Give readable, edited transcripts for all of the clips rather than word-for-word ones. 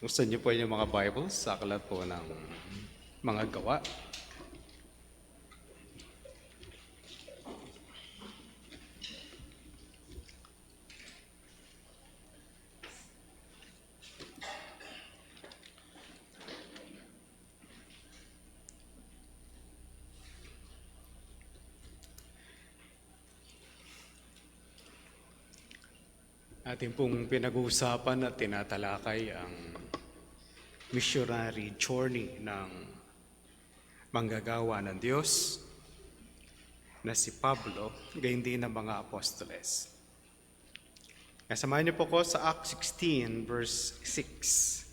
Gusto niyo po yung mga Bibles sa aklat po ng mga gawa. Ating pong pinag-uusapan at tinatalakay ang missionary journey ng manggagawa ng Diyos na si Pablo, gayon din ng mga apostoles. Kasamahan niyo po ko sa Acts 16 verse 6.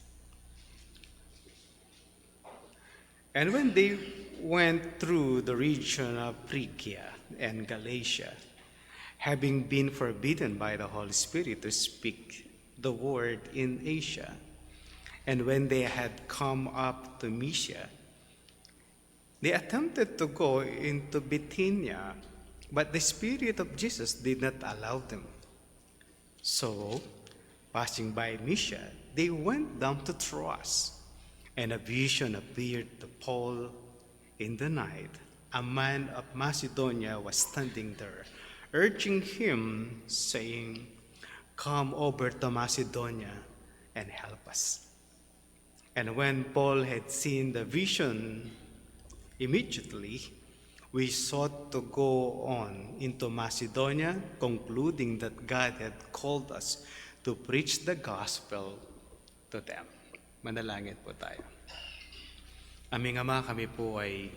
And when they went through the region of Phrygia and Galatia, having been forbidden by the Holy Spirit to speak the word in Asia, and when they had come up to Mysia, they attempted to go into Bithynia, but the Spirit of Jesus did not allow them. So, passing by Mysia, they went down to Troas, and a vision appeared to Paul in the night. A man of Macedonia was standing there, urging him, saying, "Come over to Macedonia and help us." And when Paul had seen the vision, immediately we sought to go on into Macedonia, concluding that God had called us to preach the gospel to them. Manalangin po tayo. Aming Ama, kami po ay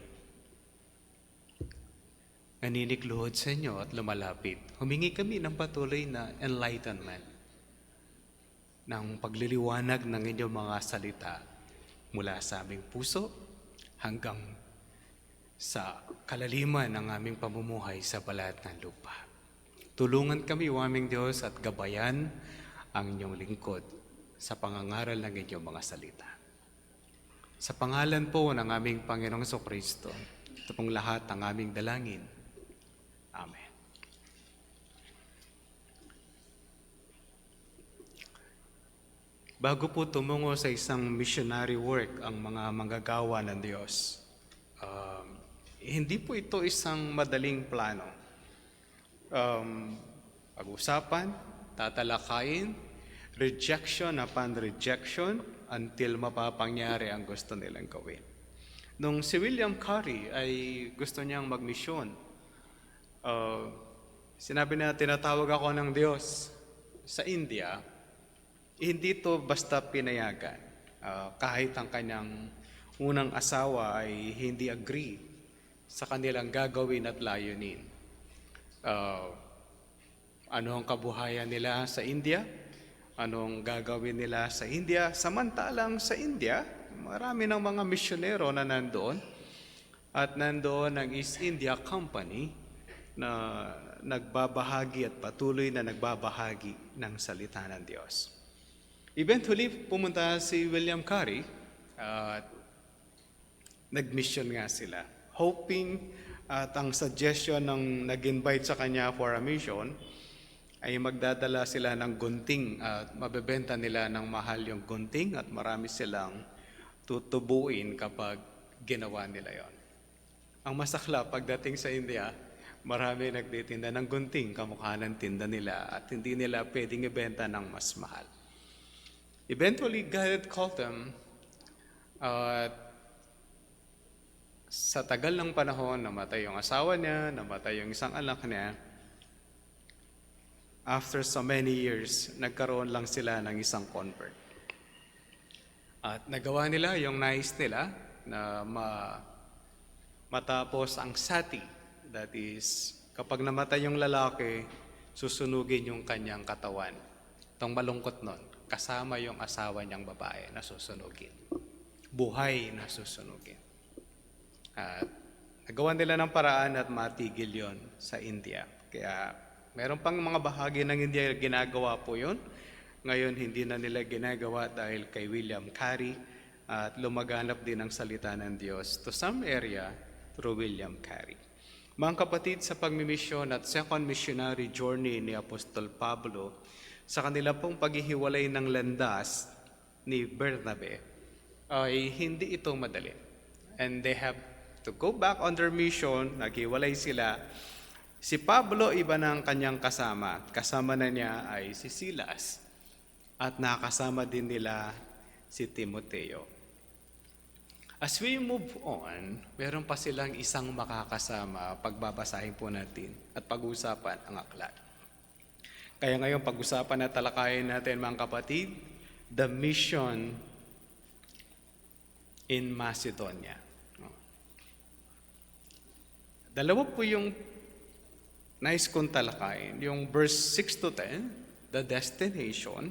naninikluhod sa inyo at lumalapit. Humingi kami ng patuloy na enlightenment, ng pagliliwanag ng inyong mga salita mula sa aming puso hanggang sa kalaliman ng aming pamumuhay sa balat ng lupa. Tulungan kami, o aming Diyos, at gabayan ang inyong lingkod sa pangangaral ng inyong mga salita. Sa pangalan po ng aming Panginoong Jesucristo, ito pong lahat ang aming dalangin. Amen. Bago po tumungo sa isang missionary work ang mga manggagawa ng Diyos, hindi po ito isang madaling plano. Pag-usapan, tatalakayin, rejection upon rejection until mapapangyari ang gusto nilang gawin. Nung si William Carey ay gusto niyang magmisyon, sinabi na tinatawag ako ng Diyos sa India, hindi to basta pinayagan. Kahit ang kanyang unang asawa ay hindi agree sa kanilang gagawin at layunin. Ano ang kabuhayan nila sa India? Anong gagawin nila sa India? Samantalang sa India, marami ng mga misyonero na nandoon. At nandoon ang East India Company na nagbabahagi at patuloy na nagbabahagi ng salita ng Diyos. Eventually, pumunta si William Carey at nag-mission nga sila. Hoping at ang suggestion ng nag-invite sa kanya for a mission ay magdadala sila ng gunting at mabebenta nila ng mahal yung gunting at marami silang tutubuin kapag ginawa nila yon. Ang masakla pagdating sa India, marami nagtitinda ng gunting kamukha ng tinda nila at hindi nila pwedeng ibenta ng mas mahal. Eventually, God called them at sa tagal ng panahon, namatay yung asawa niya, namatay yung isang anak niya. After so many years, nagkaroon lang sila ng isang convert. At nagawa nila yung nais nila na matapos ang sati. That is, kapag namatay yung lalaki, susunugin yung kanyang katawan. Itong malungkot nun, kasama yung asawa niyang babae na susunugin. Buhay na susunugin. At nagawa nila ng paraan at matigil yon sa India. Kaya meron pang mga bahagi ng India ginagawa po yon. Ngayon hindi na nila ginagawa dahil kay William Carey at lumaganap din ang salita ng Diyos to some area through William Carey. Mga kapatid, sa pagmimisyon at second missionary journey ni Apostol Pablo, sa kanila pong paghihiwalay ng landas ni Bernabe ay hindi ito madali. And they have to go back on their mission, naghiwalay sila. Si Pablo, iba na ang kanyang kasama. Kasama na niya ay si Silas. At nakasama din nila si Timoteo. As we move on, meron pa silang isang makakasama, pagbabasahin po natin at pag-usapan ang aklat. Kaya ngayon pag-usapan na talakayin natin mga kapatid, the mission in Macedonia. Dalawa po yung nais kong talakayin. Yung verse 6 to 10, the destination.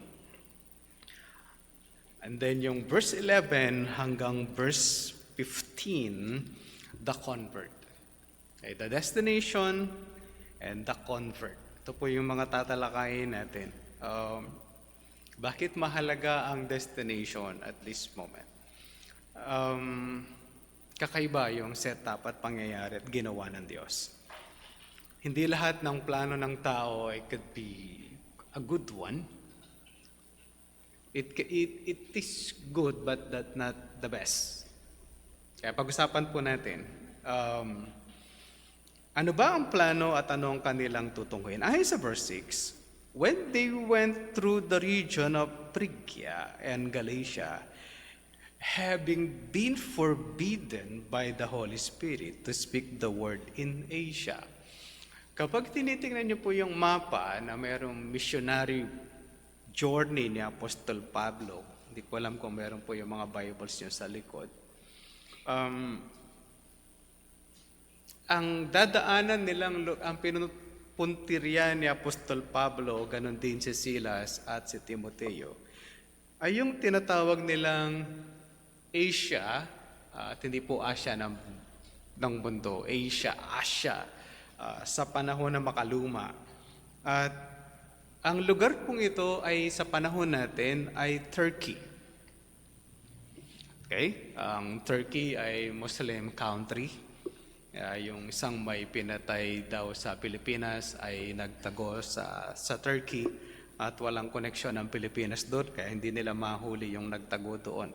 And then yung verse 11 hanggang verse 15, the convert. Okay, the destination and the convert. Ito po yung mga tatalakayin natin. Bakit mahalaga ang destination at this moment? Kakaiba yung setup at pangyayari at ginawa ng Diyos. Hindi lahat ng plano ng tao ay could be a good one. It is good but that not the best. Kaya pag-usapan po natin, ano ba ang plano at ano ang kanilang tutunguhin? Ayon sa verse 6, when they went through the region of Phrygia and Galatia, having been forbidden by the Holy Spirit to speak the word in Asia. Kapag tinitingnan niyo po yung mapa na mayroong missionary journey ni Apostol Pablo, hindi ko alam kung meron po yung mga Bibles niyo sa likod. Ang dadaanan nilang, ang pinupuntirya ni Apostol Pablo, ganon din si Silas at si Timoteo, ay yung tinatawag nilang Asia, at hindi po Asia ng mundo, Asia, sa panahon na makaluma. At ang lugar pong ito ay sa panahon natin ay Turkey. Okay? Ang Turkey ay Muslim country. Yung isang may pinatay daw sa Pilipinas ay nagtago sa Turkey at walang koneksyon ang Pilipinas doon kaya hindi nila mahuli yung nagtago doon.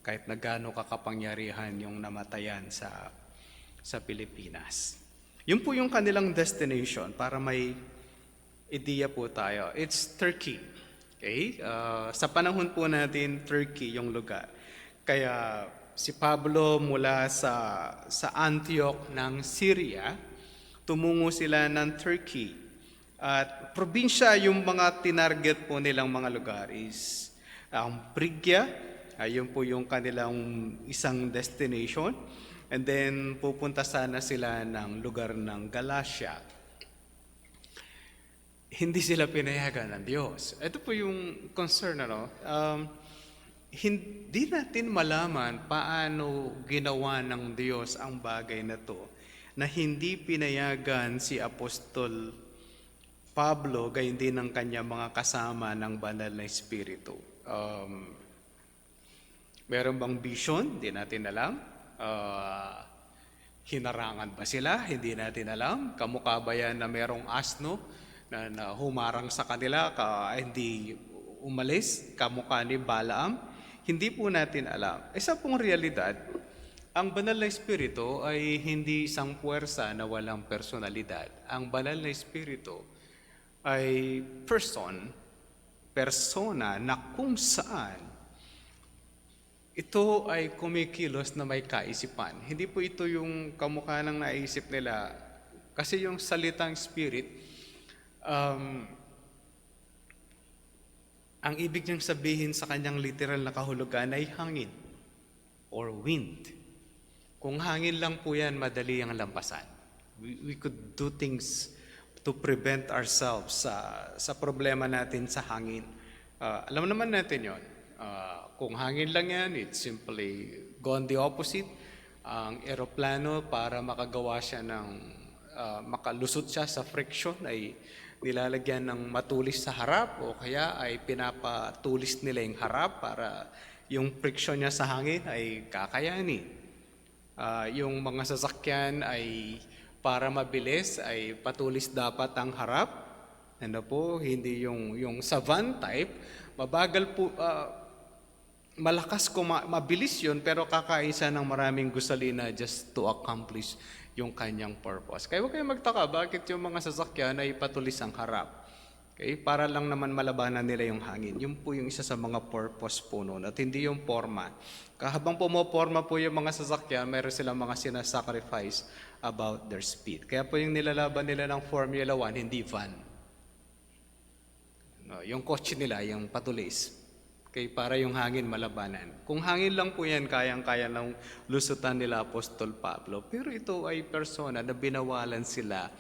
Kahit na gaano kakapangyarihan yung namatayan sa Pilipinas. Yun po yung kanilang destination para may ideya po tayo. It's Turkey. Okay? Sa panahon po natin, Turkey yung lugar. Kaya si Pablo mula sa Antioch ng Syria, tumungo sila ng Turkey. At probinsya yung mga tinarget po nilang mga lugar is ang Phrygia, ayun po yung kanilang isang destination. And then pupunta sana sila ng lugar ng Galatia. Hindi sila pinayagan ng Diyos. Ito po yung concern, hindi natin malaman paano ginawa ng Diyos ang bagay na to na hindi pinayagan si Apostol Pablo gayon din ng kanya mga kasama ng banal na Espiritu. Meron bang vision? Hindi natin alam. Hinarangan ba sila? Hindi natin alam. Kamukha ba yan na merong asno na humarang sa kanila, hindi umalis, kamukha ni Balaam? Hindi po natin alam. Isa pong realidad, ang banal na Espiritu ay hindi isang puwersa na walang personalidad. Ang banal na Espiritu ay persona na kung saan ito ay kumikilos na may kaisipan. Hindi po ito yung kamukha ng naisip nila. Kasi yung salitang Spirit, ang ibig niyang sabihin sa kanyang literal na kahulugan ay hangin or wind. Kung hangin lang po yan, madali ang lampasan. We could do things to prevent ourselves sa problema natin sa hangin. Alam naman natin yon. Kung hangin lang yan, it's simply gone the opposite. Ang eroplano para makagawa siya makalusot siya sa friction ay nilalagyan ng matulis sa harap o kaya ay pinapatulis nila yung harap para yung friction niya sa hangin ay kakayanin. Yung mga sasakyan ay para mabilis ay patulis dapat ang harap. Hindi yung sa van type, mabagal po, malakas mabilis yun, pero kakaisa ng maraming gusalina just to accomplish yung kanyang purpose. Kaya huwag kayong magtaka, bakit yung mga sasakyan ay patulis ang harap? Okay? Para lang naman malabanan nila yung hangin. Yun po yung isa sa mga purpose po noon, at hindi yung forma. Habang pumoporma po yung mga sasakyan, mayroon silang mga sinasacrifice about their speed. Kaya po yung nilalaban nila ng Formula 1, hindi van. No, yung kotse nila, yung patulis. Okay, para yung hangin malabanan. Kung hangin lang po yan, kayang-kaya ng lusutan nila Apostol Pablo. Pero ito ay persona na binawalan sila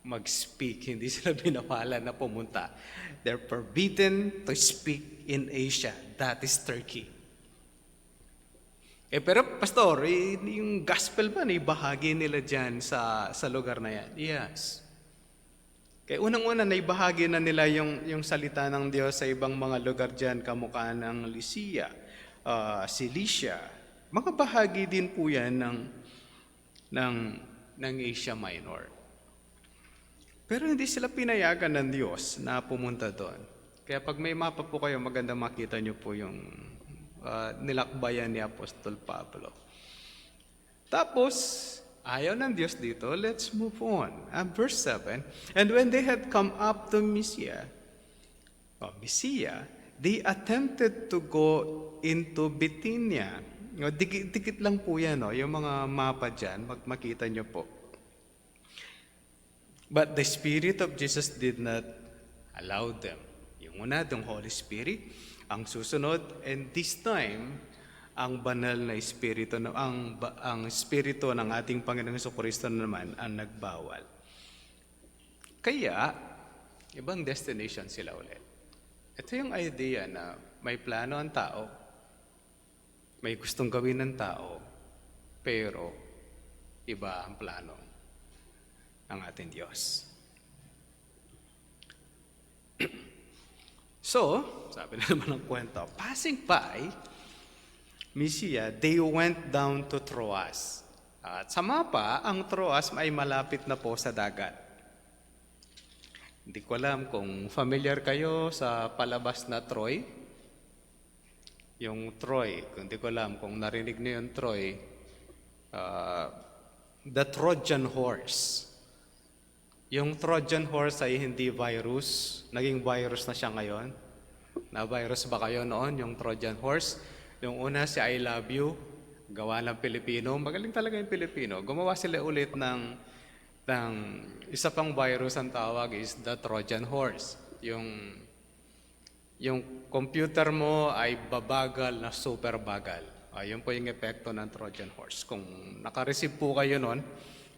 mag-speak. Hindi sila binawalan na pumunta. They're forbidden to speak in Asia. That is Turkey. Pero pastor, yung gospel ba, naibahagi nila dyan sa lugar na yan? Yes. Kaya unang-una, naibahagi na nila yung salita ng Diyos sa ibang mga lugar dyan, kamukha ng Lycia, Cilicia. Mga bahagi din po yan ng Asia Minor. Pero hindi sila pinayagan ng Diyos na pumunta doon. Kaya pag may mapa po kayo, maganda makita nyo po yung nilakbayan ni Apostol Pablo. Tapos, ayaw ng Diyos dito, let's move on. Verse 7, and when they had come up to Mysia, they attempted to go into Bithynia. Dikit lang po yan, yung mga mapa dyan, makita nyo po. But the Spirit of Jesus did not allow them. Yung una, yung Holy Spirit. Ang susunod, and this time, ang banal na espiritu, ang espiritu ng ating Panginoong Jesucristo naman ang nagbawal. Kaya, ibang destination sila ulit. Ito yung idea na may plano ang tao, may gustong gawin ng tao, pero iba ang plano ng ating Diyos. So, sabi na naman ng kwento, passing by Mysia, they went down to Troas. At sa mapa, ang Troas ay malapit na po sa dagat. Hindi ko alam kung familiar kayo sa palabas na Troy. Yung Troy, hindi ko alam kung narinig niyo yung Troy, the Trojan horse. Yung Trojan horse ay hindi virus. Naging virus na siya ngayon. Na-virus ba kayo noon, yung Trojan horse? Yung una si I Love You, gawa ng Pilipino. Magaling talaga yung Pilipino. Gumawa sila ulit ng isa pang virus ang tawag is the Trojan horse. Yung computer mo ay babagal na super bagal. Yun po yung epekto ng Trojan horse. Kung naka-receive po kayo noon,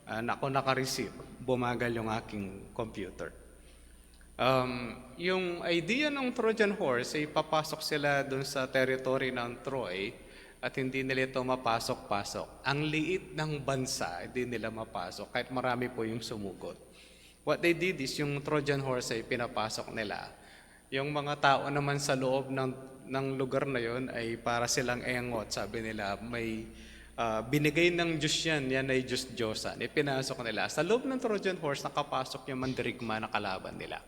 ako naka-receive, bumagal yung aking computer. Yung idea ng Trojan horse ay papasok sila dun sa territory ng Troy at hindi nila ito mapasok-pasok. Ang liit ng bansa, hindi nila mapasok kahit marami po yung sumugod. What they did is yung Trojan horse ay pinapasok nila. Yung mga tao naman sa loob ng lugar na yon ay para silang engot. Sabi nila, may binigay ng Diyos yan ay Diyos-Diyosan. Ipinasok nila. Sa loob ng Trojan horse, nakapasok yung mandirigma na kalaban nila.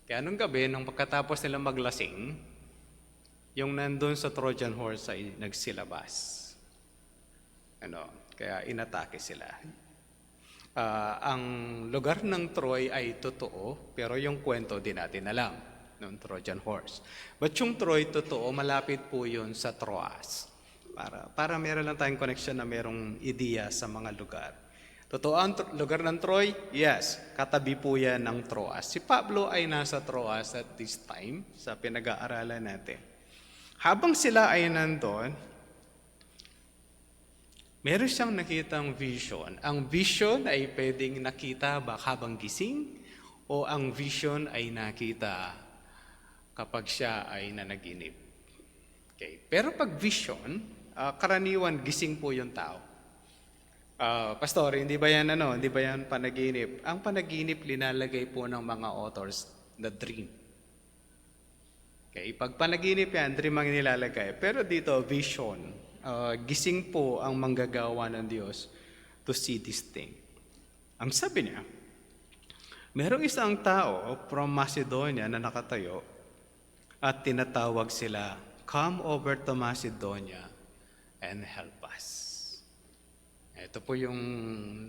Kaya nung gabi, nung pagkatapos nila maglasing, yung nandun sa Trojan horse ay nagsilabas. Kaya inatake sila. Ang lugar ng Troy ay totoo, pero yung kwento di natin alam ng Trojan horse. But yung Troy, totoo, malapit po yun sa Troas. Para meron lang tayong connection na merong ideya sa mga lugar. Totoo ang lugar ng Troy? Yes, katabi po yan ng Troas. Si Pablo ay nasa Troas at this time sa pinag-aaralan natin. Habang sila ay nandun, meron siyang nakitang vision. Ang vision ay pwedeng nakita habang gising o ang vision ay nakita kapag siya ay nanaginip. Okay. Pero pag vision, karaniwan gising po yung tao. Pastor, hindi ba yan panaginip? Ang panaginip linalagay po ng mga authors, the dream. Okay, pag panaginip yan, dream ang nilalagay. Pero dito, vision. Gising po ang manggagawa ng Diyos to see this thing. Ang sabi niya, merong isang tao from Macedonia na nakatayo at tinatawag sila come over to Macedonia and help us. Ito po yung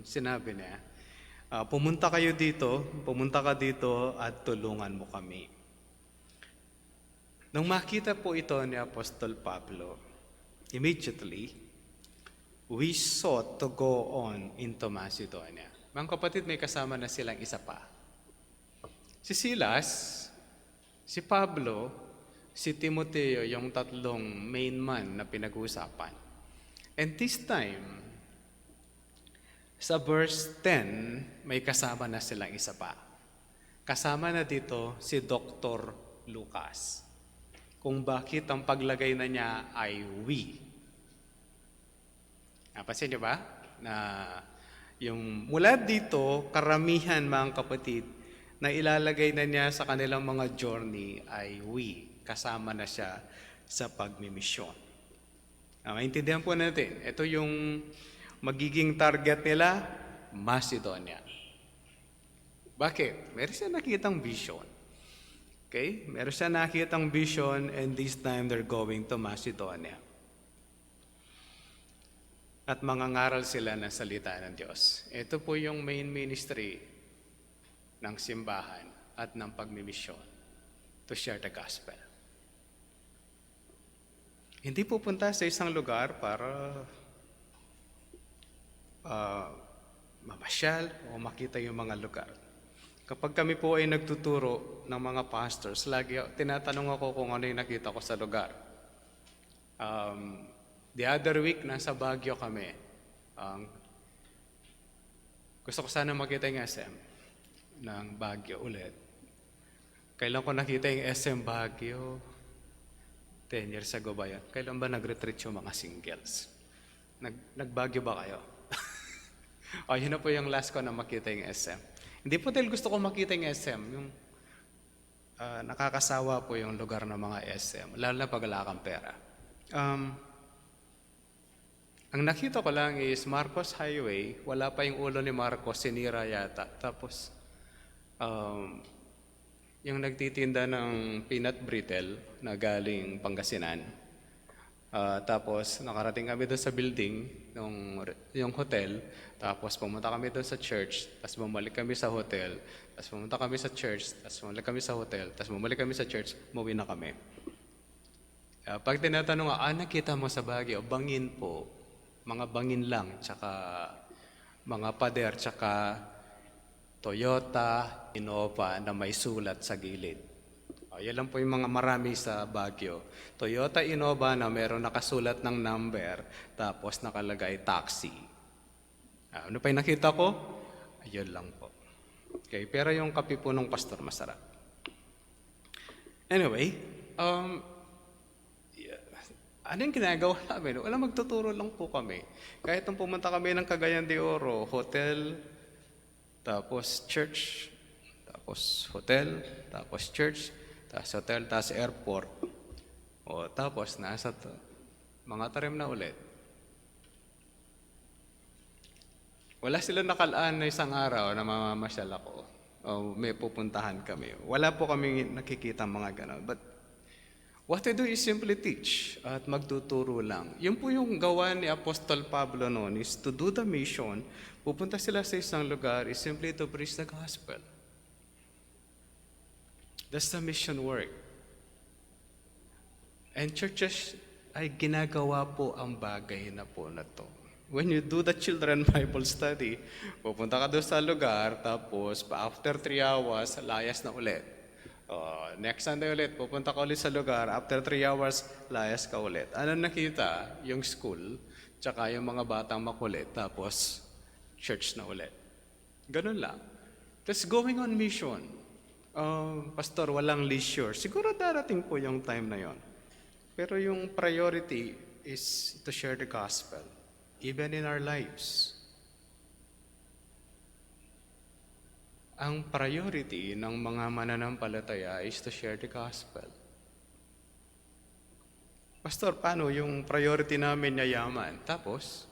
sinabi niya. Pumunta ka dito at tulungan mo kami. Nung makita po ito ni Apostol Pablo, immediately, we sought to go on into Macedonia. Mga kapatid, may kasama na silang isa pa. Si Silas, si Pablo, si Timoteo, yung tatlong main man na pinag-uusapan. And this time, sa verse 10, may kasama na silang isa pa. Kasama na dito si Dr. Lucas. Kung bakit ang paglagay na niya ay we. Napansin niyo ba? Na yung mula dito, karamihan mga kapatid, na ilalagay na niya sa kanilang mga journey ay we. Kasama na siya sa pagmimisyon. Maintindihan po natin, ito yung magiging target nila, Macedonia. Bakit? Meron siya nakitang vision. Okay? Meron siya nakitang vision and this time they're going to Macedonia. At mangangaral sila ng salita ng Diyos. Ito po yung main ministry ng simbahan at ng pagmimisyon to share the gospel. Hindi pupunta sa isang lugar para mamasyal o makita yung mga lugar. Kapag kami po ay nagtuturo ng mga pastors, lagi tinatanong ako kung ano yung nakita ko sa lugar. The other week, nasa Baguio kami. Gusto ko sana makita yung SM ng Baguio ulit. Kailan ko nakita yung SM Baguio? 10 years ago ba yan? Kailan ba nag-retreat yung mga singles? Nag-Baguio ba kayo? Yun na po yung last ko na makita yung SM. Hindi po dahil gusto ko makita yung SM, yung nakakasawa po yung lugar ng mga SM, lalo na pag wala kang pera. Ang nakita ko lang is Marcos Highway, wala pa yung ulo ni Marcos, sinira yata. Tapos, yung nagtitinda ng peanut brittle na galing Pangasinan. Tapos, nakarating kami doon sa building, yung hotel. Tapos, pumunta kami doon sa church. Tapos, bumalik kami sa hotel. Tapos, pumunta kami sa church. Tapos, bumalik kami sa hotel. Tapos, bumalik kami sa church. Umuwi na kami. Pag tinatanong nakita mo sa Baguio? Bangin po. Mga bangin lang. Tsaka, mga pader. Tsaka, Toyota, Innova na may sulat sa gilid. Yan lang po yung mga marami sa Baguio. Toyota Innova na meron nakasulat ng number, tapos nakalagay taxi. Ano pa yung nakita ko? Ayun lang po. Okay, pero yung kape po ng pastor masarap. Anyway, ano yung ginagawa namin? Wala, magtuturo lang po kami. Kahit nung pumunta kami ng Cagayan de Oro, hotel, tapos church, tapos hotel, tapos church, tapos hotel, tapos airport. Tapos nasa mga tarim na ulit. Wala sila nakalaan na isang araw na mamamasyal ako. May pupuntahan kami. Wala po kami nakikita mga ganon. But what I do is simply teach at magtuturo lang. Yun po yung gawa ni Apostol Pablo noon is to do the mission. Pupunta sila sa isang lugar is simply to preach the gospel. That's the mission work. And churches ay ginagawa po ang bagay na po na to. When you do the children Bible study, pupunta ka doon sa lugar, tapos after 3 hours, layas na ulit. Next Sunday ulit, pupunta ka ulit sa lugar, after 3 hours, layas ka ulit. Ano nakita? Yung school, tsaka yung mga batang makulit, tapos church na ulit. Ganun lang. That's going on mission. Pastor, walang leisure. Siguro darating po yung time na yon. Pero yung priority is to share the gospel, even in our lives. Ang priority ng mga mananampalataya is to share the gospel. Pastor, paano yung priority namin yayaman? Tapos,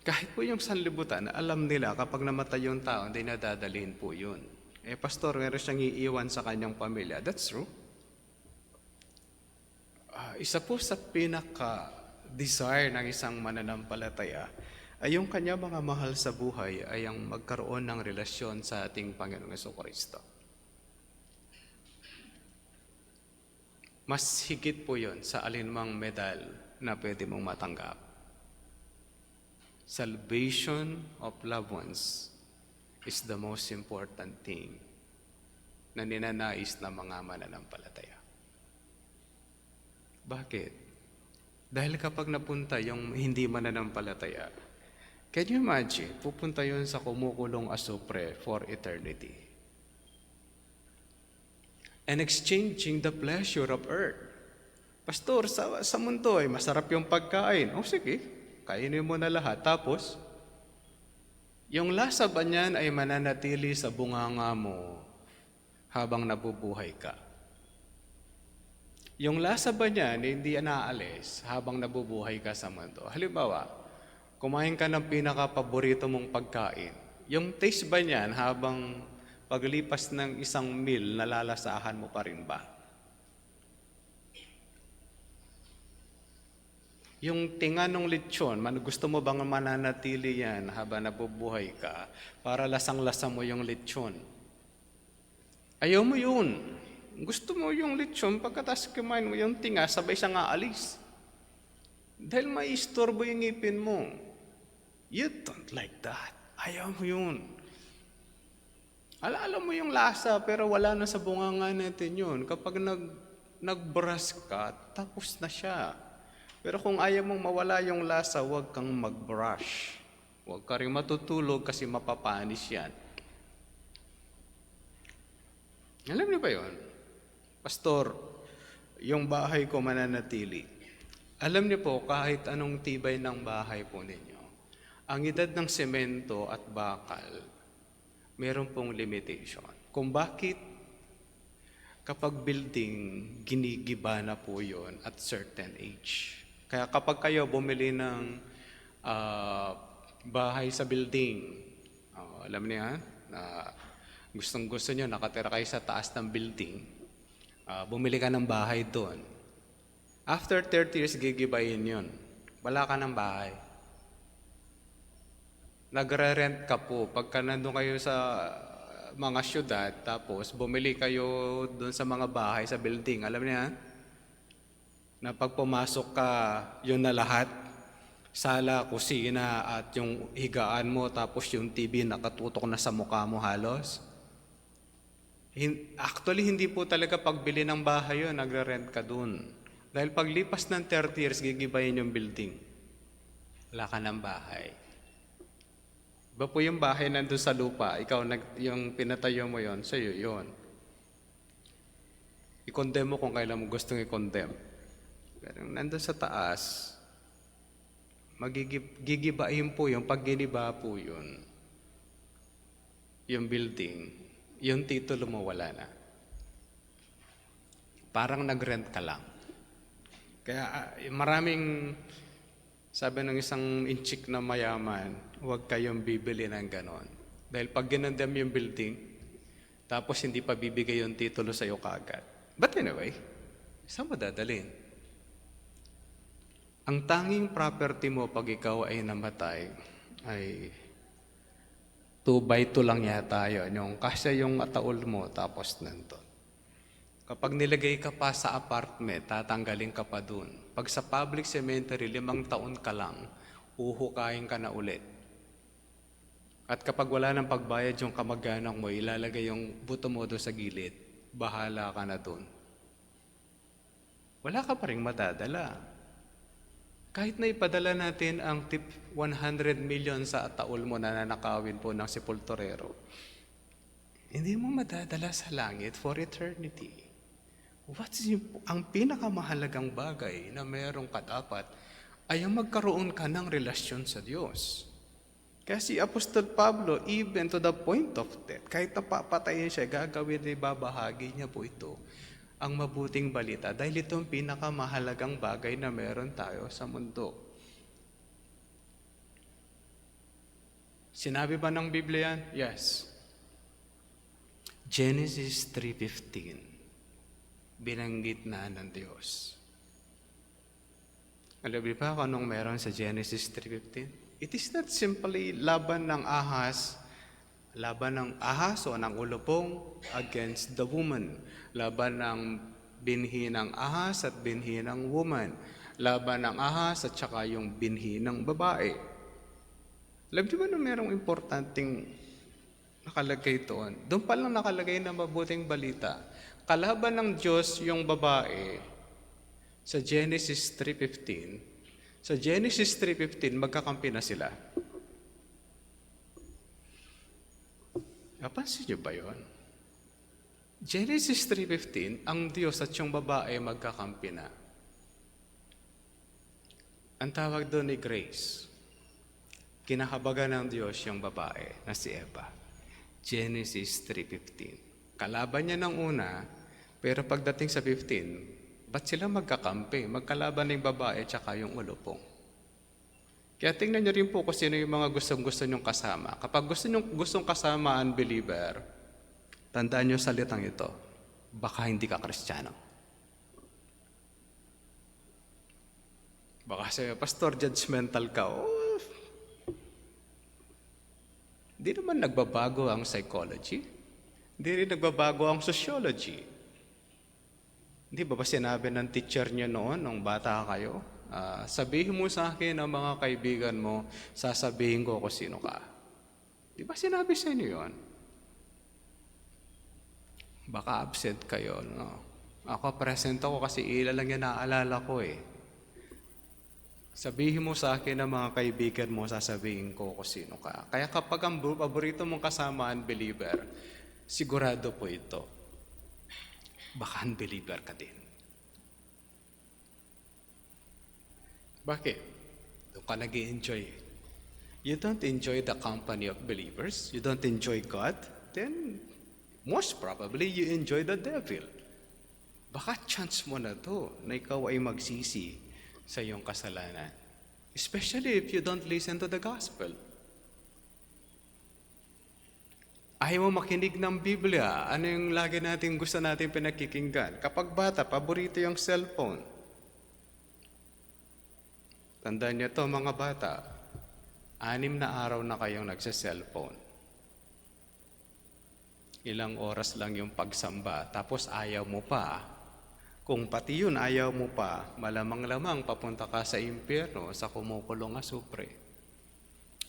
Kahit po yung sanlibutan, alam nila kapag namatay yung tao, hindi nadadalhin po yun. Pastor, meron siyang iiwan sa kanyang pamilya. That's true. Isa po sa pinaka-desire ng isang mananampalataya ay yung kanya mga mahal sa buhay ay ang magkaroon ng relasyon sa ating Panginoong Jesucristo. Mas higit po yun sa alinmang medal na pwede mong matanggap. Salvation of loved ones is the most important thing na ninanais ng mga mananampalataya. Bakit? Dahil kapag napunta yung hindi mananampalataya, can you imagine, pupunta yun sa kumukulong asupre for eternity. And exchanging the pleasure of earth. Pastor, sa mundo ay masarap yung pagkain. Sige, kainin mo na lahat. Tapos, yung lasa ba niyan ay mananatili sa bunganga mo habang nabubuhay ka? Yung lasa ba niyan hindi naalis habang nabubuhay ka sa mundo? Halimbawa, kumain ka ng pinaka-paborito mong pagkain. Yung taste ba niyan habang paglipas ng isang meal, nalalasahan mo pa rin ba? Yung tinga ng lechon, gusto mo bang mananatili yan habang nabubuhay ka para lasang-lasa mo yung lechon? Ayaw mo yun. Gusto mo yung lechon, pagkatas kumain mo yung tinga, sabay siyang aalis. Dahil may istorbo yung ngipin mo. You don't like that. Ayaw mo yun. Alam mo yung lasa, pero wala na sa bunganga natin yun. Kapag nag-brush ka, tapos na siya. Pero kung ayaw mong mawala yung lasa, huwag kang mag-brush. Huwag ka rin matutulog kasi mapapanis yan. Alam niyo ba yun? Pastor, yung bahay ko mananatili. Alam niyo po, kahit anong tibay ng bahay po ninyo, ang edad ng semento at bakal, meron pong limitation. Kung bakit kapag building, ginigiba na po yun at certain age. Kaya kapag kayo bumili ng bahay sa building, alam niyo yan, gustong-gusto nyo, nakatira kayo sa taas ng building, bumili ka ng bahay doon. After 30 years, gigibayin yun. Wala ka ng bahay. Nagre-rent ka po. Pagka nandun kayo sa mga syudad, tapos bumili kayo doon sa mga bahay, sa building, alam niya, na pag pumasok ka, yun na lahat, sala, kusina, at yung higaan mo, tapos yung TV nakatutok na sa mukha mo halos. Actually, hindi po talaga pagbili ng bahay yun, nagre-rent ka doon. Dahil paglipas ng 30 years, gigibayin yung building. Wala ka ng bahay. Iba po yung bahay nandun sa lupa, ikaw yung pinatayo mo yon, sa'yo yon. I-condemn mo kung kailan mo gustong i-condemn. Pero nandun sa taas, gigibain po yung pag giniba po yun, yung building, yung titulo mo wala na. Parang nag-rent ka lang. Kaya maraming, sabi ng isang inchik na mayaman, huwag kayong bibili ng ganon. Dahil pag ginandam yung building, tapos hindi pa bibigay yung titulo sa'yo kaagad. But anyway, saan mo dadalhin? Ang tanging property mo pag ikaw ay namatay ay 2x2 lang yata yun. Yung kasi yung ataol mo, tapos nandun. Kapag nilagay ka pa sa apartment, tatanggalin ka pa dun. Pag sa public cemetery, 5 taon ka lang, uhukayin ka na ulit. At kapag wala ng pagbayad yung kamag-anak mo, ilalagay yung buto mo doon sa gilid, bahala ka na dun. Wala ka pa rin madadala. Kahit na ipadala natin ang tip 100 million sa taol mo na nanakawin po ng sepulturero, hindi mo madadala sa langit for eternity. Ang pinakamahalagang bagay na meron ka dapat ay ang magkaroon ka ng relasyon sa Diyos. Kaya si Apostol Pablo, even to the point of death, kahit napapatayin siya, gagawin at ibabahagi niya po ito, ang mabuting balita, dahil ito ang pinakamahalagang bagay na meron tayo sa mundo. Sinabi ba ng Biblia yan? Yes. Genesis 3:15, binanggit na ng Diyos. Alam niyo ba kung anong meron sa Genesis 3:15? It is not simply laban ng ahas o ng ulupong against the woman. Laban ng binhi ng ahas at binhi ng woman. Laban ng ahas at saka yung binhi ng babae. Alam niyo ba na merong importanteng nakalagay doon? Doon pa lang nakalagay na mabuting balita. Kalaban ng Diyos yung babae sa Genesis 3:15. Sa Genesis 3:15, magkakampi na sila. Napansin niyo ba yun? Genesis 3:15, ang Diyos at yung babae magkakampi na. Ang tawag doon ni grace. Kinakabagan ng Diyos yung babae na si Eva. Genesis 3:15. Kalaban niya ng una, pero pagdating sa 15, ba't sila magkakampi? Magkalaban ng babae tsaka yung ulupong. Kaya tingnan niyo rin po kung sino yung mga gustong-gusto niyong kasama. Kapag gustong kasama ang believer, tandaan niyo salitang ito, baka hindi ka Kristiyano. Baka sa'yo, pastor, judgmental ka. Oh, di naman nagbabago ang psychology. Hindi rin nagbabago ang sociology. Hindi ba sinabi ng teacher niyo noon, nung bata kayo? Sabihin mo sa akin ang mga kaibigan mo, sasabihin ko kung sino ka. Di ba sinabi sa inyo yun? Baka absent kayo, no? Ako present ako kasi ilan lang yan naaalala ko eh. Sabihin mo sa akin ang mga kaibigan mo, sasabihin ko kung sino ka. Kaya kapag ang paborito mong kasama unbeliever, sigurado po ito. Baka unbeliever ka din. Bakit? Doon ka nag-i-enjoy. You don't enjoy the company of believers, you don't enjoy God, then most probably you enjoy the devil. Baka chance mo na to na ikaw ay magsisi sa iyong kasalanan. Especially if you don't listen to the gospel. Ayaw mo makinig ng Biblia. Ano yung lagi natin gusto natin pinakikinggan? Kapag bata, paborito yung cellphone. Tandaan niyo to mga bata, 6 na araw na kayong nagsa-cellphone. Ilang oras lang yung pagsamba, tapos ayaw mo pa. Kung pati yun ayaw mo pa, malamang-lamang papunta ka sa impyerno, sa kumukulong asupre.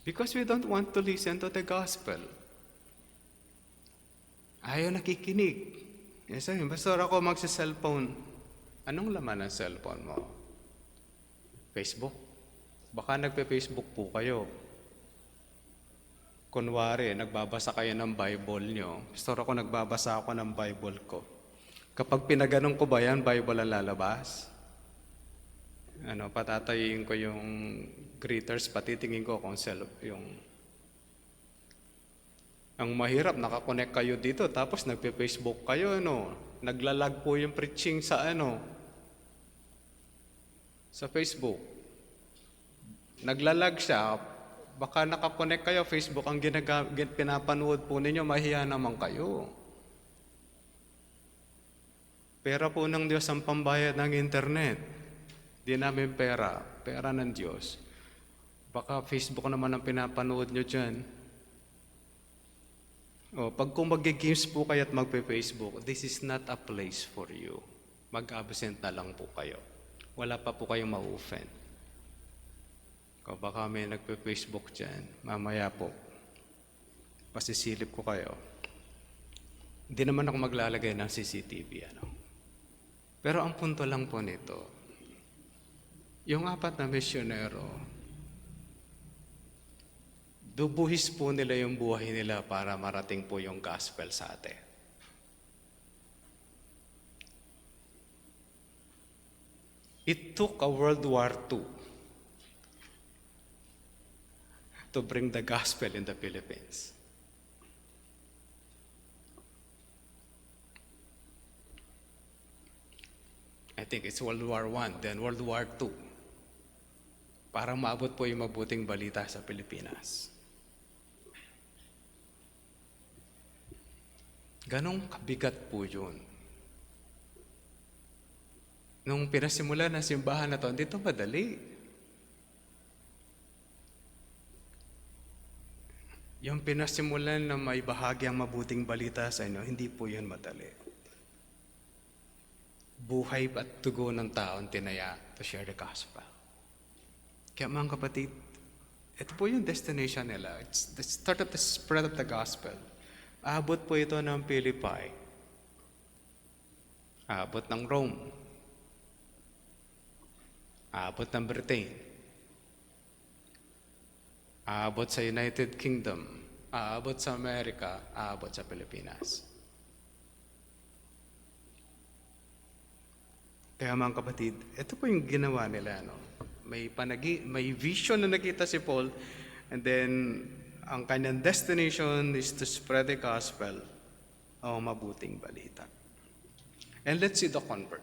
Because we don't want to listen to the gospel. Ayaw nakikinig. Yes, pastor, ako magsa-cellphone. Anong laman ng cellphone mo? Facebook? Baka nagpe-Facebook po kayo. Kunwari, nagbabasa kayo ng Bible nyo. Pastor, ako nagbabasa ako ng Bible ko. Kapag pinaganong ko ba yan, Bible ang lalabas? Patatayin ko yung greeters, patitingin ko kung yung... Ang mahirap, nakakonect kayo dito, tapos nagpe-Facebook kayo, Naglalag po yung preaching sa sa Facebook. Naglalag siya, baka nakakonect kayo, Facebook ang pinapanood po ninyo, mahiya naman kayo. Pera po ng Diyos ang pambayad ng internet. Di namin pera, pera ng Diyos. Baka Facebook naman ang pinapanood nyo dyan. Pag kung mag-games po kayo at magpe-Facebook, this is not a place for you. Mag-absent na lang po kayo. Wala pa po kayong ma-offend. Kung baka may nagpe-Facebook dyan, mamaya po, pasisilip ko kayo. Hindi naman ako maglalagay ng CCTV, Pero ang punto lang po nito, yung 4 na misyonero, dubuhis po nila yung buhay nila para marating po yung gospel sa atin. It took a World War II to bring the gospel in the Philippines. I think it's World War I, then World War II. Para maabot po yung mabuting balita sa Pilipinas. Ganong kabigat po yun. Nung pinasimulan ng simbahan na to, hindi to madali. Yung pinasimulan na may bahagyang mabuting balita sa inyo, hindi po yun madali. Buhay at dugo ng taon tinaya to share the gospel. Kaya mga kapatid, ito po yung destination nila. It's the start of the spread of the gospel. Aabot po ito ng Philippi. Aabot ng Rome. Aabot ng Britain. Aabot sa United Kingdom. Aabot sa Amerika. Aabot sa Pilipinas. Kaya mga kapatid, ito po yung ginawa nila. No? May vision na nakita si Paul, and then ang kanyang destination is to spread the gospel o mabuting balita. And let's see the convert.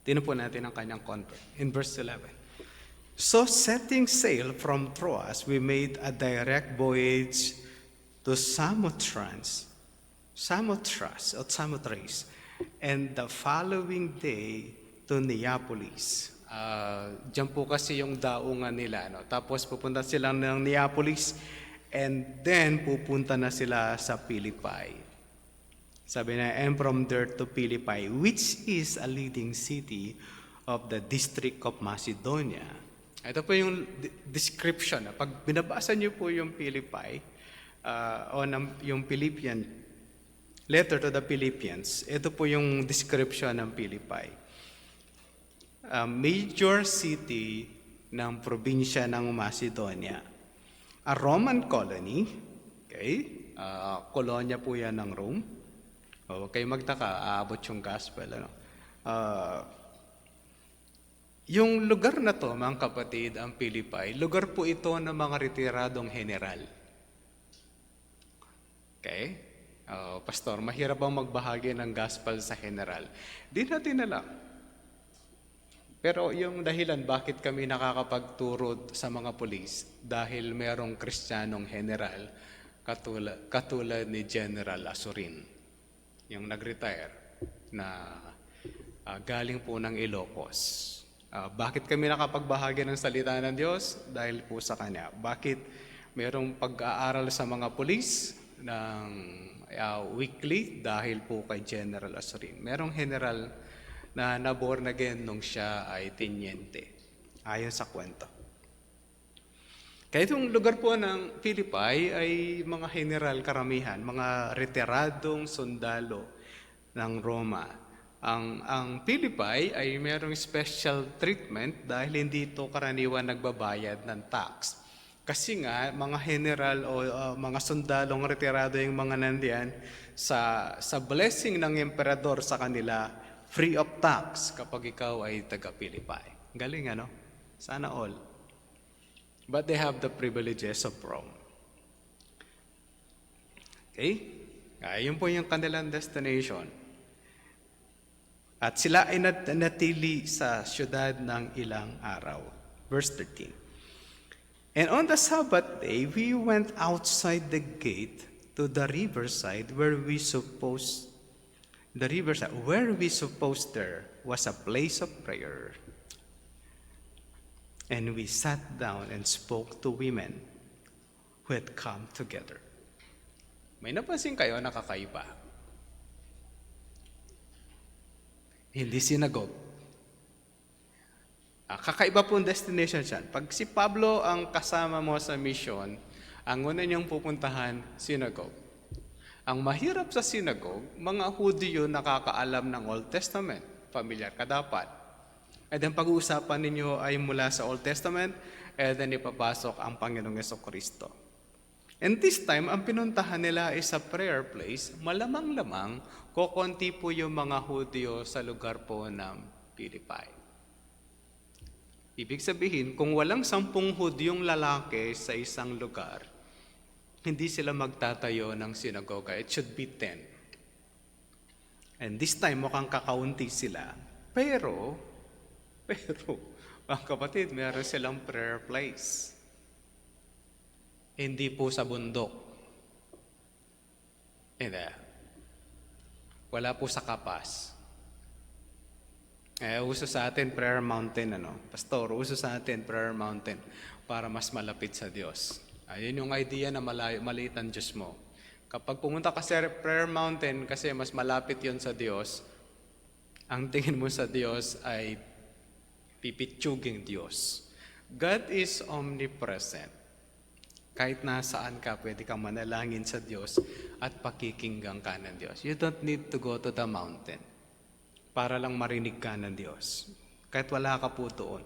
Tingnan po natin ang kanyang convert. In verse 11. So setting sail from Troas, we made a direct voyage to Samothrace, and the following day to Neapolis. Diyan po kasi yung daungan nila. No? Tapos pupunta sila ng Neapolis, and then pupunta na sila sa Philippi. Sabi na, and from there to Philippi, which is a leading city of the district of Macedonia. Ito po yung description. Pag binabasa niyo po yung Philippi, yung Philippian, letter to the Philippians, ito po yung description ng Philippi. Major city ng probinsya ng Macedonia. A Roman colony, okay? Kolonya po yan ng Rome. Huwag kayo magtaka, aabot yung gospel. Ano? Yung lugar na to, mga kapatid, ang Philippi, lugar po ito ng mga retiradong general. Okay? Pastor, mahirap bang magbahagi ng gospel sa general? Di natin alam. Pero yung dahilan bakit kami nakakapagturo sa mga pulis, dahil merong Kristiyanong general katulad ni General Asurin, yung nag-retire na galing po ng Ilocos. Bakit kami nakapagbahagi ng salita ng Diyos? Dahil po sa Kanya. Bakit merong pag-aaral sa mga pulis ng weekly? Dahil po kay General Asurin. Merong general na naborn again nung siya ay tenyente. Ayon sa kwento. Kaya itong lugar po ng Philippi ay mga general karamihan, mga retiradong sundalo ng Roma. Ang Philippi ay merong special treatment dahil hindi ito karaniwan nagbabayad ng tax. Kasi nga, mga general o mga sundalong retirado yung mga nandiyan, sa blessing ng emperador sa kanila, free of tax kapag ikaw ay taga-Philippi. Galing ano? Sana all. But they have the privileges of Rome. Okay? Yun po yung kanilang destination. At sila ay natili sa syudad ng ilang araw. Verse 13. And on the Sabbath day, we went outside the gate to the riverside where we supposed there was a place of prayer. And we sat down and spoke to women who had come together. May napansin kayo nakakaiba? Hindi synagogue. Kakaiba po ang destination siya. Pag si Pablo ang kasama mo sa mission, ang una niyang pupuntahan, synagogue. Ang mahirap sa synagogue, mga Hudyo nakakaalam ng Old Testament. Familiar ka dapat. And then pag-uusapan ninyo ay mula sa Old Testament, and then ipapasok ang Panginoong Jesucristo. And this time, ang pinuntahan nila is a prayer place. Malamang-lamang, kokonti po yung mga Hudyo sa lugar po ng Philippi. Ibig sabihin, kung walang 10 Hudyong lalaki sa isang lugar, hindi sila magtatayo ng sinagoga. It should be 10. And this time, mukhang kakaunti sila. Pero, mga kapatid, meron silang prayer place. Hindi po sa bundok. Wala po sa Kapas. Uso sa atin prayer mountain, Pastor, uso sa atin prayer mountain para mas malapit sa Diyos. Ayun yung idea na maliit ang Diyos mo. Kapag pumunta ka sa prayer mountain kasi mas malapit yon sa Diyos, ang tingin mo sa Diyos ay pipitsuging Diyos. God is omnipresent. Kahit nasaan ka, pwede kang manalangin sa Diyos at pakikinggan ka ng Diyos. You don't need to go to the mountain para lang marinig ka ng Diyos. Kahit wala ka po doon.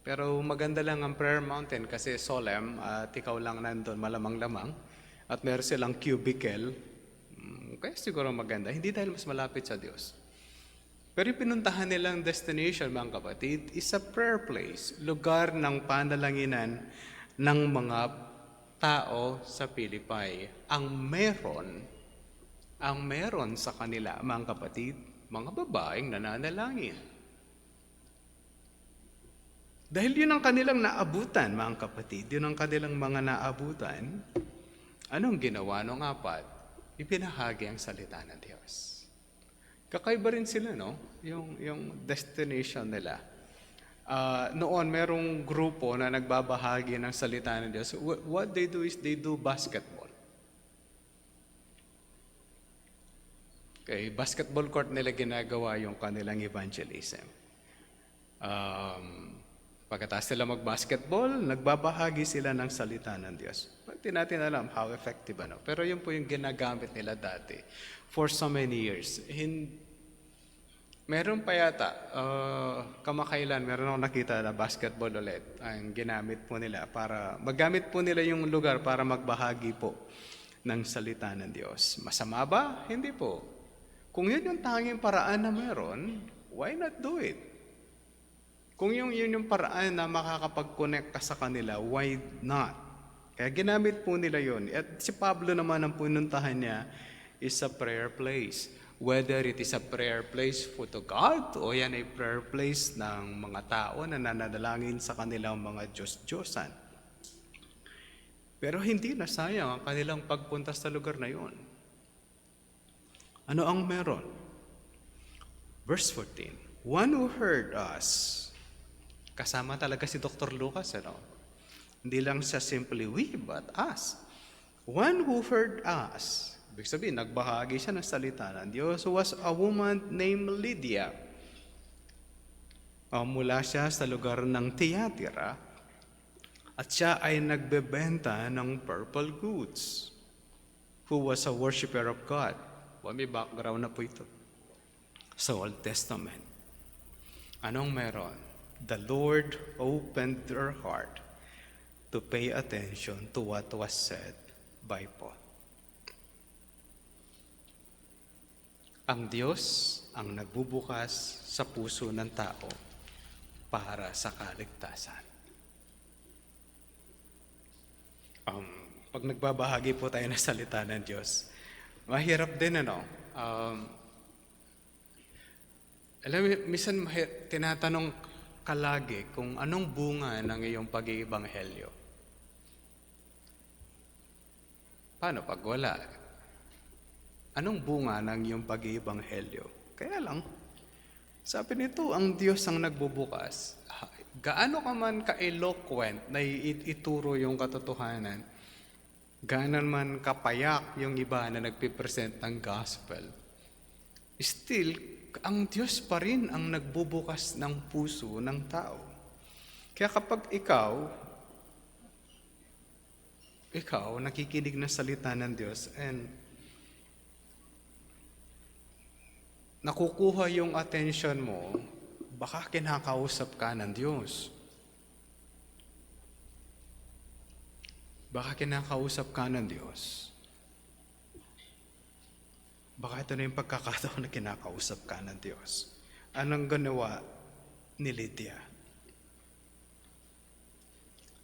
Pero maganda lang ang prayer mountain kasi solemn at ikaw lang nandun malamang-lamang at meron silang cubicle. Kaya siguro maganda. Hindi dahil mas malapit sa Diyos. Pero yung pinuntahan nilang destination, mga kapatid, is a prayer place. Lugar ng panalanginan ng mga tao sa Pilipay. Ang meron sa kanila, mga kapatid, mga babaeng nananalangin. Dahil yun ang kanilang naabutan, mga kapatid, yun ang kanilang mga naabutan, anong ginawa nung apat? Ipinahagi ang salita ng Diyos. Kakaiba rin sila, yung destination nila. Noon, merong grupo na nagbabahagi ng salita ng Diyos. What they do is they do basketball. Okay, basketball court nila ginagawa yung kanilang evangelism. Pagkatapos sila mag-basketball, nagbabahagi sila ng salita ng Diyos. Hindi natin alam how effective Pero yun po yung ginagamit nila dati for so many years. Meron pa yata, kamakailan, meron akong nakita na basketball ulit ang ginamit po nila para, magamit po nila yung lugar para magbahagi po ng salita ng Diyos. Masama ba? Hindi po. Kung yun yung tanging paraan na meron, why not do it? Kung yun yung paraan na makakapag-connect ka sa kanila, why not? Kaya ginamit po nila yun. At si Pablo naman ang pununtahan niya is a prayer place. Whether it is a prayer place for to God o yan ay prayer place ng mga tao na nananalangin sa kanilang mga Diyos-Diyosan. Pero hindi na sayang ang kanilang pagpunta sa lugar na yun. Ano ang meron? Verse 14, one who heard us, kasama talaga si Dr. Lucas, Hindi lang siya simply we, but us. One who heard us, ibig sabihin, nagbahagi siya ng salita ng Diyos, was a woman named Lydia. Mula siya sa lugar ng Thyatira at siya ay nagbebenta ng purple goods, who was a worshiper of God. May background na po ito sa Old Testament. Anong meron? The Lord opened their heart to pay attention to what was said by Paul. Ang Diyos ang nagbubukas sa puso ng tao para sa kaligtasan. Pag nagbabahagi po tayo ng salita ng Diyos, mahirap din, alam mo, minsan tinatanong ka lagi kung anong bunga ng iyong pag-iibanghelyo. Paano pag wala? Anong bunga ng iyong pag-iibanghelyo? Kaya lang, sabi nito, ang Diyos ang nagbubukas. Gaano ka man ka-eloquent na ituro yung katotohanan, gaano man kapayak yung iba na nagpipresent ng gospel, still, ang Diyos pa rin ang nagbubukas ng puso ng tao. Kaya kapag ikaw nakikinig ng salita ng Diyos and nakukuha yung attention mo, baka kinakausap ka ng Diyos. Baka kinakausap ka ng Diyos. Baka ito na yung pagkakataon na kinakausap ka ng Diyos. Anong ginawa ni Lydia?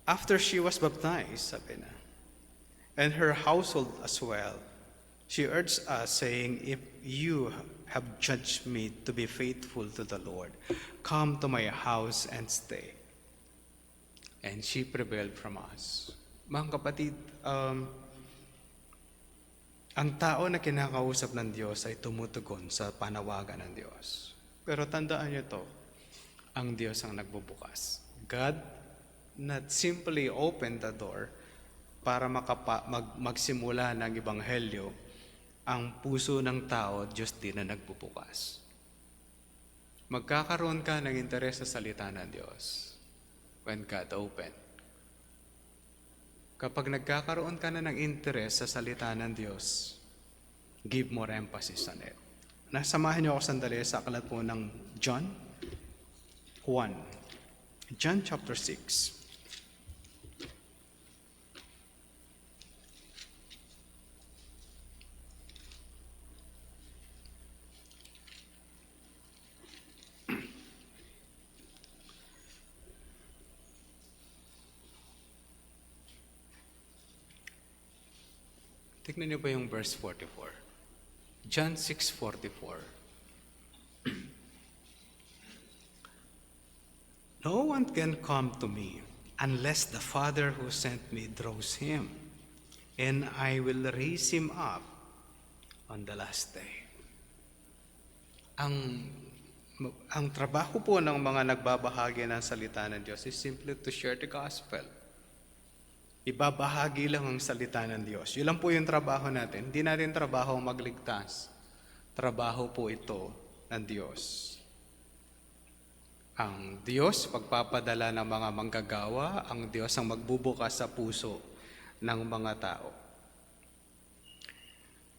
After she was baptized, sabi na, and her household as well, she urged us, saying, if you have judged me to be faithful to the Lord, come to my house and stay. And she prevailed from us. Mga kapatid, Ang tao na kinakausap ng Diyos ay tumutugon sa panawagan ng Diyos. Pero tandaan niyo to, ang Diyos ang nagbubukas. God not simply opened the door para magsimula ng ebanghelyo. Ang puso ng tao, Diyos din na nagbubukas. Magkakaroon ka ng interes sa salita ng Diyos when God opened. Kapag nagkakaroon ka na ng interes sa salita ng Diyos, give more emphasis on it. Nasamahan niyo ako sandali sa aklat po ng John 1. John chapter 6. Tignan niyo ba yung verse 44? John 6:44. No one can come to me unless the Father who sent me draws him, and I will raise him up on the last day. Ang trabaho po ng mga nagbabahagi ng salita ng Diyos is simply to share the gospel. Ibabahagi lang ang salita ng Diyos. Yun lang po yung trabaho natin. Hindi natin trabaho magligtas. Trabaho po ito ng Diyos. Ang Diyos, pagpapadala ng mga manggagawa, ang Diyos ang magbubukas sa puso ng mga tao.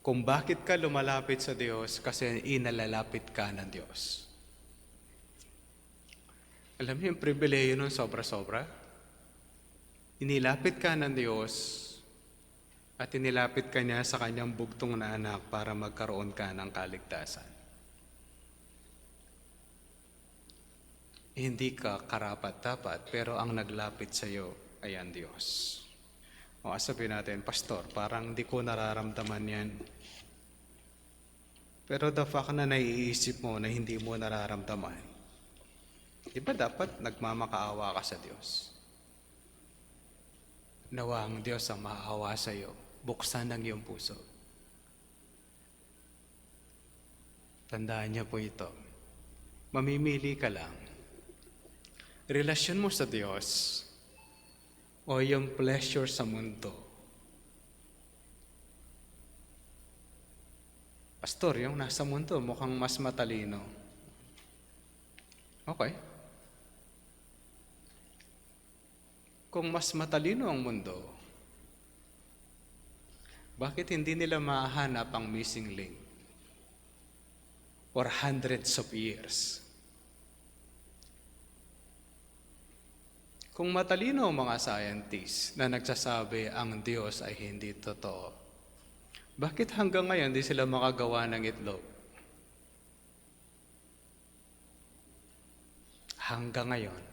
Kung bakit ka lumalapit sa Diyos, kasi inalalapit ka ng Diyos. Alam niyo yung pribileyo nun sobra-sobra? Inilapit ka ng Diyos at inilapit ka niya sa kanyang bugtong na anak para magkaroon ka ng kaligtasan. Hindi ka karapat-dapat, pero ang naglapit sa iyo ay ang Diyos. O sabihin natin, Pastor, parang di ko nararamdaman yan. Pero the fact na naiisip mo na hindi mo nararamdaman, di ba dapat nagmamakaawa ka sa Diyos? Nawa ang Diyos ang maawa sa iyo. Buksan ang iyong puso. Tandaan niya po ito. Mamimili ka lang. Relasyon mo sa Diyos o yung pleasure sa mundo. Pastor, yung nasa mundo mukhang mas matalino. Okay. Kung mas matalino ang mundo, bakit hindi nila mahanap ang missing link for hundreds of years? Kung matalino ang mga scientists na nagsasabi ang Diyos ay hindi totoo, bakit hanggang ngayon di sila makagawa ng itlog? Hanggang ngayon,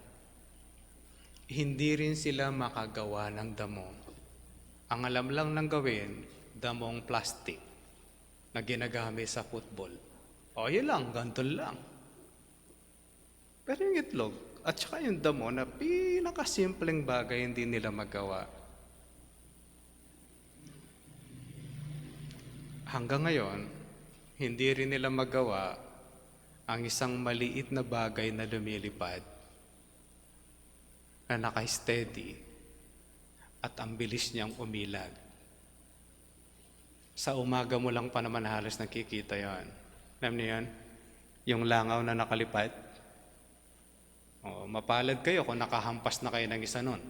hindi rin sila makagawa ng damo. Ang alam lang ng gawin, damong plastic na ginagamit sa football. O yun lang, ganito lang. Pero yung itlog at saka yung damo na pinakasimpleng bagay hindi nila magawa. Hanggang ngayon, hindi rin nila magawa ang isang maliit na bagay na lumilipad na naka-steady at ang bilis niyang umilag. Sa umaga mo lang pa naman halos nakikita yon. Alam niyo yan? Yung langaw na nakalipad. Mapalad kayo kung nakahampas na kayo ng isa nun.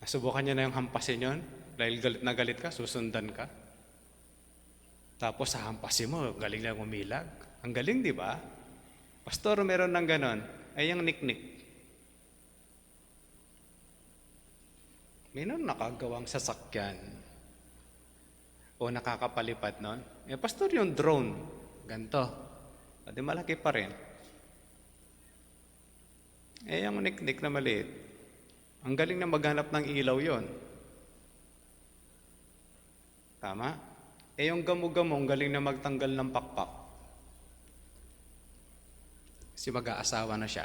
Nasubukan niyo na yung hampasin yon? Dahil galit na galit ka, susundan ka. Tapos sa hampasin mo, galing lang umilag. Ang galing, di ba? Pastor, meron ng ganon. Ay, yung niknik. Mayroon nakagawang sasakyan o nakakapalipad nun. Pastor, yung drone, ganito. Di malaki pa rin. Yung niknik na maliit, ang galing na maghanap ng ilaw yon. Tama? Yung gamo-gamo, ang galing na magtanggal ng pakpak. Kasi mag-aasawa na siya.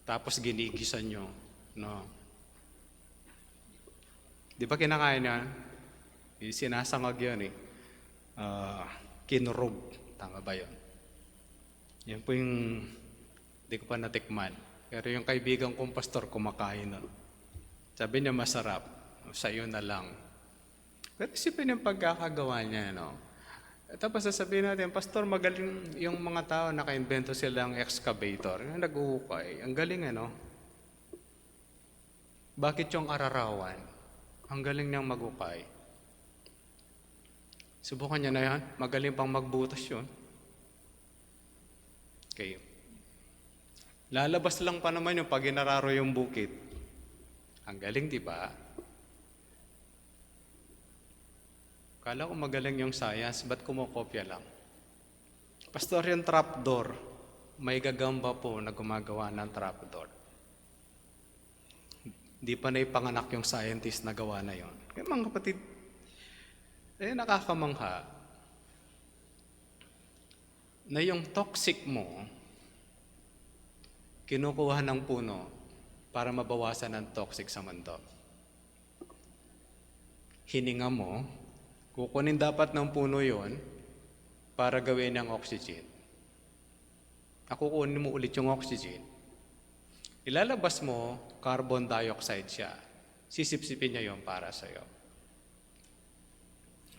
Tapos ginigisan nyo, no? Di ba kinakain niya? Sinasangag yun eh. Kinurog. Tama ba yun? Yan po yung di ko pa natikman. Pero yung kaibigan kong pastor kumakain nun. Sabi niya masarap. Sa'yo na lang. Pero isipin yung pagkakagawa niya, no? Tapos sasabihin natin, Pastor, magaling yung mga tao, naka-invento silang excavator. Yung nag-uukay. Ang galing, ano? Bakit yung ararawan? Ang galing niyang mag-ukay. Subukan niya na yan. Magaling pang magbutas yun. Okay. Lalabas lang pa naman yung pag inararo yung bukid. Ang galing, di ba? Kala ko magaling yung science, ba't kumokopya lang? Pastor, yung trapdoor, may gagamba po na gumagawa ng trapdoor. Di pa na ipanganak yung scientist na gawa na yon. Kaya mga kapatid, nakakamangha na yung toxic mo, kinukuha ng puno para mabawasan ang toxic sa mundo. Hininga mo, kukunin dapat ng puno yon para gawin ng oxygen. Kukunin mo ulit yung oxygen. Ilalabas mo, carbon dioxide siya. Sisipsipin niya yon para sa'yo.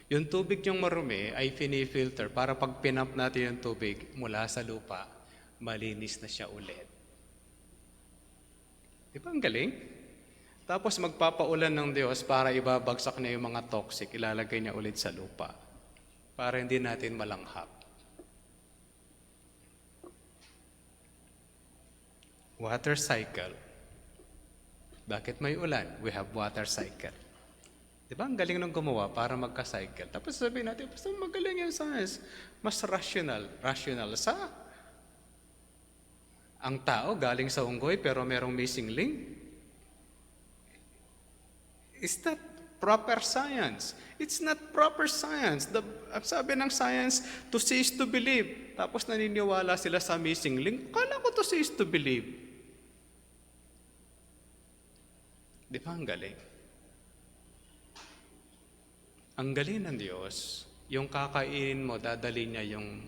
Yung tubig yung marumi ay fini-filter para pag pinump natin yung tubig mula sa lupa, malinis na siya ulit. Di ba ang galing? Tapos magpapaulan ng Diyos para ibabagsak niya yung mga toxic, ilalagay niya ulit sa lupa para hindi natin malanghap. Water cycle. Bakit may ulan? We have water cycle. Di ba? Ang galing nung gumawa para magka-cycle. Tapos sabihin natin, basta magaling yung science. Mas rational. Rational sa ang tao galing sa unggoy pero merong missing link. Is that proper science? It's not proper science. Sabi ng science, to see is to believe. Tapos naniniwala sila sa missing link. Kala ko to see is to believe. Di ba ang galing? Ang galing ng Diyos, yung kakainin mo, dadali niya yung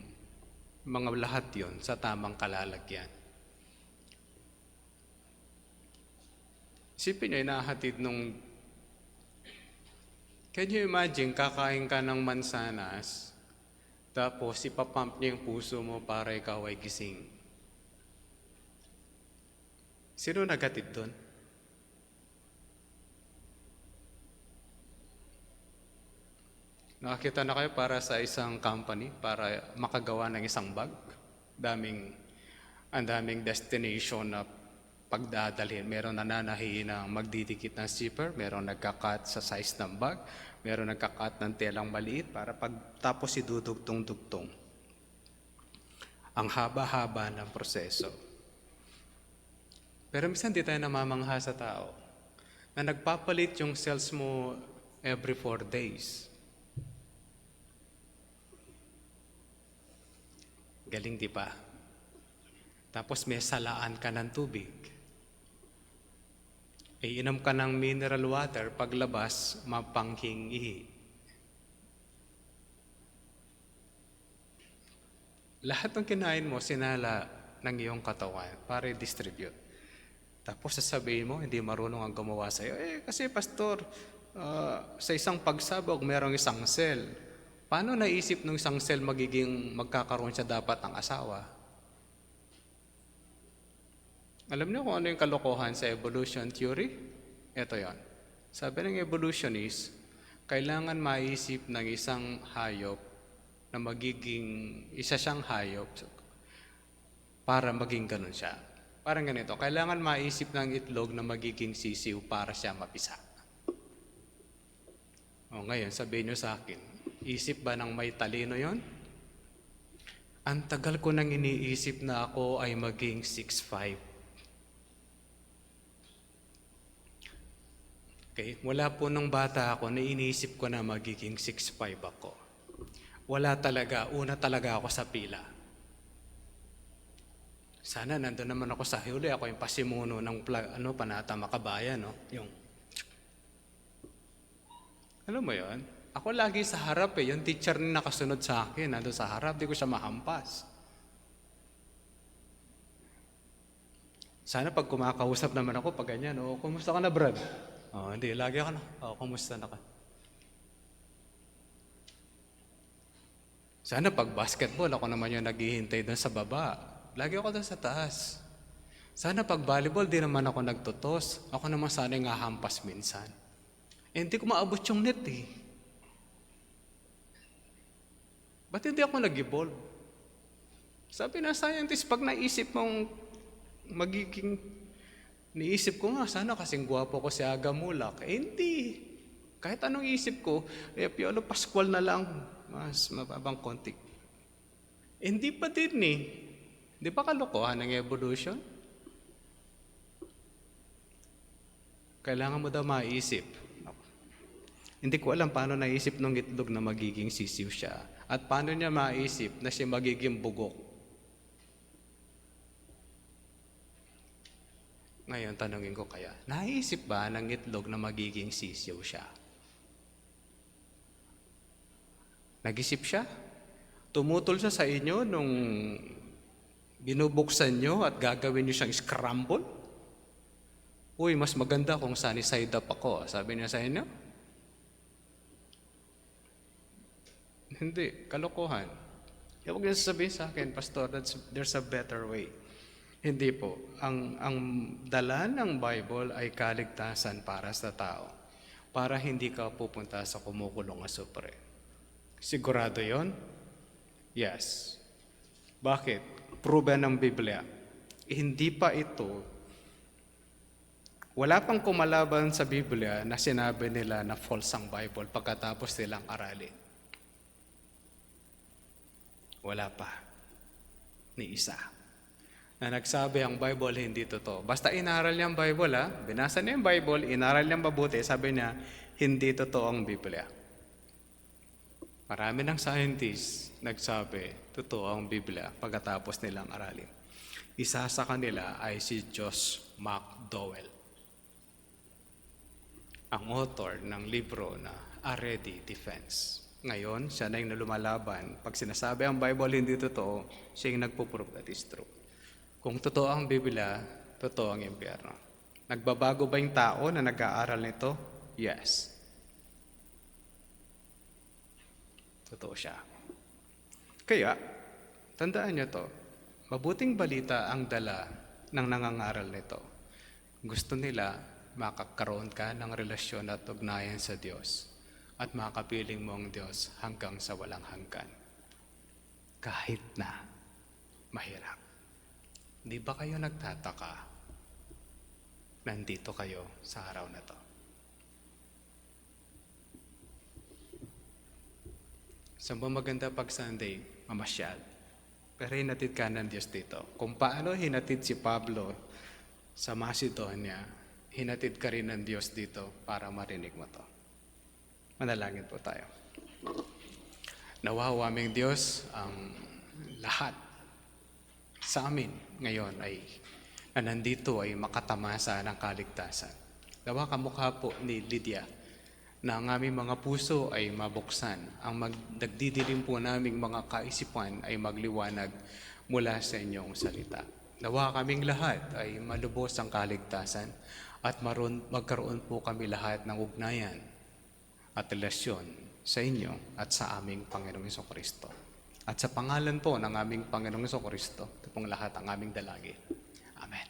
mga lahat yon sa tamang kalalagyan. Isipin niyo, inahatid nung can you imagine, kakain ka ng mansanas, tapos ipapump niya yung puso mo para ikaw ay gising. Sino naghatid doon? Nakakita na kayo para sa isang company, para makagawa ng isang bag. Ang daming destination na pagdadalhin. Meron nananahi na magdidikit ng zipper, meron nagkakat sa size ng bag, meron nagkakat ng telang maliit para pagtapos idudugtong-dugtong. Ang haba-haba ng proseso. Pero minsan di tayo namamangha sa tao na nagpapalit yung cells mo every 4 days. Galing di ba? Tapos may salaan ka ng tubig. Iinom ka ng mineral water, paglabas, mapangking ihi. Lahat ng kinain mo, sinala ng iyong katawan para i-distribute. Tapos sasabihin mo, hindi marunong ang gumawa sa'yo. Kasi pastor, sa isang pagsabog, merong isang cell. Paano naisip ng isang cell magkakaroon siya dapat ng asawa? Alam niyo kung ano yung kalokohan sa evolution theory? Ito yon. Sabi ng evolutionist, kailangan maisip ng isang hayop na isa siyang hayop para maging ganun siya. Parang ganito, kailangan maisip ng itlog na magiging sisiw para siya mapisa. Ngayon, sabihin niyo sa akin, isip ba ng may talino yon? Ang tagal ko nang iniisip na ako ay maging 6'5". Okay, mula po nung bata ako, iniisip ko na magiging 6'5" ako. Wala talaga, una talaga ako sa pila. Sana nandun naman ako sa huli, ako yung pasimuno ng Panata Makabayan, no? Yung Alam mo yon? Ako lagi sa harap eh. Yung teacher na nakasunod sa akin, nandun sa harap, di ko siya mahampas. Sana pag kumakausap naman ako, pag ganyan, oh, kumusta ka na, Brad? Oh, hindi, lagi ako na, oh, kumusta na ka? Sana pag basketball, ako naman yung naghihintay doon sa baba. Lagi ako doon sa taas. Sana pag volleyball, di naman ako nagtutos. Ako naman sana yung hahampas minsan. Eh, hindi ko maabot yung net eh. Ba't hindi ako nag-evolve? Sabi na scientist, pag naisip mong magiging... Niisip ko nga, sana kasing gwapo ko si Aga Mulak. Eh, hindi. Kahit anong isip ko, Piolo Pascual na lang, mas mababang konti. Eh, hindi pa din eh. Di ba kalokohan ng evolution? Kailangan mo daw maisip. Hindi ko alam paano naisip ng itlog na magiging sisiw siya. At paano niya maisip na siya magiging bugok. Ngayon, tanungin ko kaya, naisip ba ng itlog na magiging sisiw siya? Nag-isip siya? Tumutol siya sa inyo nung binubuksan nyo at gagawin nyo siyang scramble? Uy, mas maganda kung sunny side up ako. Sabi niya sa inyo? Hindi, kalokohan. Kaya huwag niyo sasabihin sa akin, Pastor, there's a better way. Hindi po. Ang dala ng Bible ay kaligtasan para sa tao. Para hindi ka pupunta sa kumukulong na supre. Sigurado yon? Yes. Bakit? Proven ng Biblia. Hindi pa ito. Wala pang kumalaban sa Biblia na sinabi nila na false ang Bible pagkatapos nilang aralin. Wala pa. Ni isa. Na nagsabi ang Bible hindi totoo. Basta inaral niya ang Bible, binasa niya ang Bible, inaral niya mabuti, sabi niya, hindi totoo ang Biblia. Marami ng scientists nagsabi, totoo ang Biblia pagkatapos nilang aralin. Isa sa kanila ay si Josh McDowell, ang author ng libro na A Ready Defense. Ngayon, siya na yung lumalaban. Pag sinasabi ang Bible hindi totoo, siya yung nagpo-prove that is true. Kung totoo ang Biblia, totoo ang impyerno. Nagbabago ba yung tao na nag-aaral nito? Yes. Totoo siya. Kaya, tandaan niyo to, mabuting balita ang dala ng nangangaral nito. Gusto nila makakaroon ka ng relasyon at ugnayan sa Diyos at makapiling mo ang Diyos hanggang sa walang hanggan. Kahit na mahirap. Di ba kayo nagtataka? Nandito kayo sa araw na to. Sa maganda pag Sunday, mamasyal. Pero hinatid ka ng Diyos dito. Kung paano hinatid si Pablo sa Macedonia, hinatid ka rin ng Diyos dito para marinig mo to. Manalangin po tayo. Nawa aming Diyos ang lahat sa amin ngayon ay na nandito ay makatamasa ng kaligtasan. Nawa kamukha po ni Lydia na ang aming mga puso ay mabuksan. Ang nagdidilim po naming mga kaisipan ay magliwanag mula sa inyong salita. Nawa kaming lahat ay malubos ang kaligtasan at magkaroon po kami lahat ng ugnayan at relasyon sa inyo at sa aming Panginoong Jesucristo. At sa pangalan po ng aming Panginoong Jesucristo, ito pong lahat ang aming dalangin. Amen.